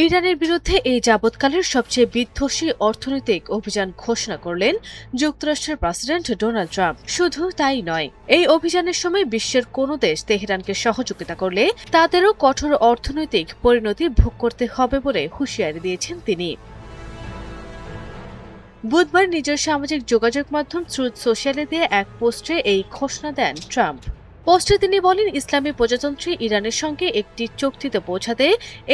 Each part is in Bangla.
ইরানের বিরুদ্ধে এই যাবৎকালের সবচেয়ে বিধ্বংসী অর্থনৈতিক অভিযান ঘোষণা করলেন যুক্তরাষ্ট্রের প্রেসিডেন্ট ডোনাল্ড ট্রাম্প। শুধু তাই নয়, এই অভিযানের সময় বিশ্বের কোনো দেশ তেহরানকে সহযোগিতা করলে তাদেরও কঠোর অর্থনৈতিক পরিণতি ভোগ করতে হবে বলে হুঁশিয়ারি দিয়েছেন তিনি। বুধবার নিজের সামাজিক যোগাযোগ মাধ্যম ট্রুথ সোশ্যালে দিয়ে এক পোস্টে এই ঘোষণা দেন ট্রাম্প। পোস্টে তিনি বলেন, ইসলামী প্রজাতন্ত্রী ইরানের সঙ্গে একটি চুক্তিতে পৌঁছাতে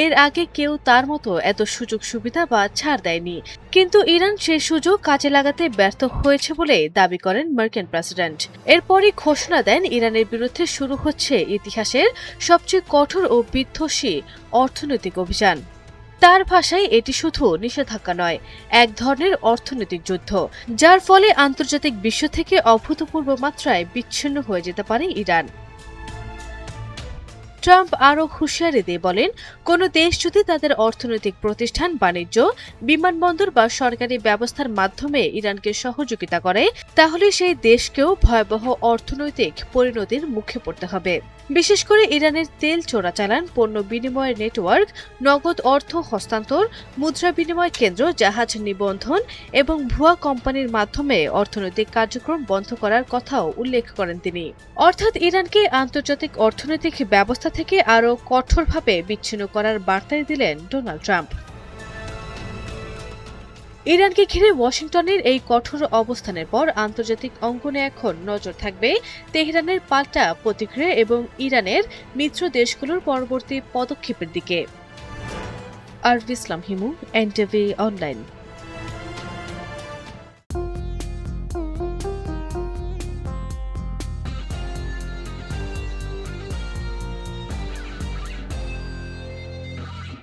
এর আগে কেউ তার মতো এত সুযোগ সুবিধা বা ছাড় দেয়নি, কিন্তু ইরান সেই সুযোগ কাজে লাগাতে ব্যর্থ হয়েছে বলে দাবি করেন মার্কিন প্রেসিডেন্ট। এরপরই ঘোষণা দেন ইরানের বিরুদ্ধে শুরু হচ্ছে ইতিহাসের সবচেয়ে কঠোর ও বিধ্বংসী অর্থনৈতিক অভিযান। তার ভাষায় এটি শুধু নিষেধাজ্ঞা নয়, এক ধরনের অর্থনৈতিক যুদ্ধ, যার ফলে আন্তর্জাতিক বিশ্ব থেকে অভূতপূর্ব মাত্রায় বিচ্ছিন্ন হয়ে যেতে পারে ইরান। ট্রাম্প আরও হুঁশিয়ারি দিয়ে বলেন, কোনো দেশ যদি তাদের অর্থনৈতিক প্রতিষ্ঠান, বাণিজ্য, বিমানবন্দর বা সরকারি ব্যবস্থার মাধ্যমে ইরানকে সহযোগিতা করে, তাহলে সেই দেশকেও ভয়াবহ অর্থনৈতিক পরিণতির মুখে পড়তে হবে। বিশেষ করে ইরানের তেল চোরাচালান, পণ্য বিনিময়ের নেটওয়ার্ক, নগদ অর্থ হস্তান্তর, মুদ্রা বিনিময় কেন্দ্র, জাহাজ নিবন্ধন এবং ভুয়া কোম্পানির মাধ্যমে অর্থনৈতিক কার্যক্রম বন্ধ করার কথাও উল্লেখ করেন তিনি। অর্থাৎ ইরানকে আন্তর্জাতিক অর্থনৈতিক ব্যবস্থা থেকে আরও কঠোরভাবে বিচ্ছিন্ন করার বার্তাই দিলেন ডোনাল্ড ট্রাম্প। ইরানকে ঘিরে ওয়াশিংটনের এই কঠোর অবস্থানের পর আন্তর্জাতিক অঙ্গনে এখন নজর থাকবে তেহরানের পাল্টা প্রতিক্রিয়া এবং ইরানের মিত্র দেশগুলোর পরবর্তী পদক্ষেপের দিকে। আরভি ইসলাম হিমু, এনটিভি অনলাইন।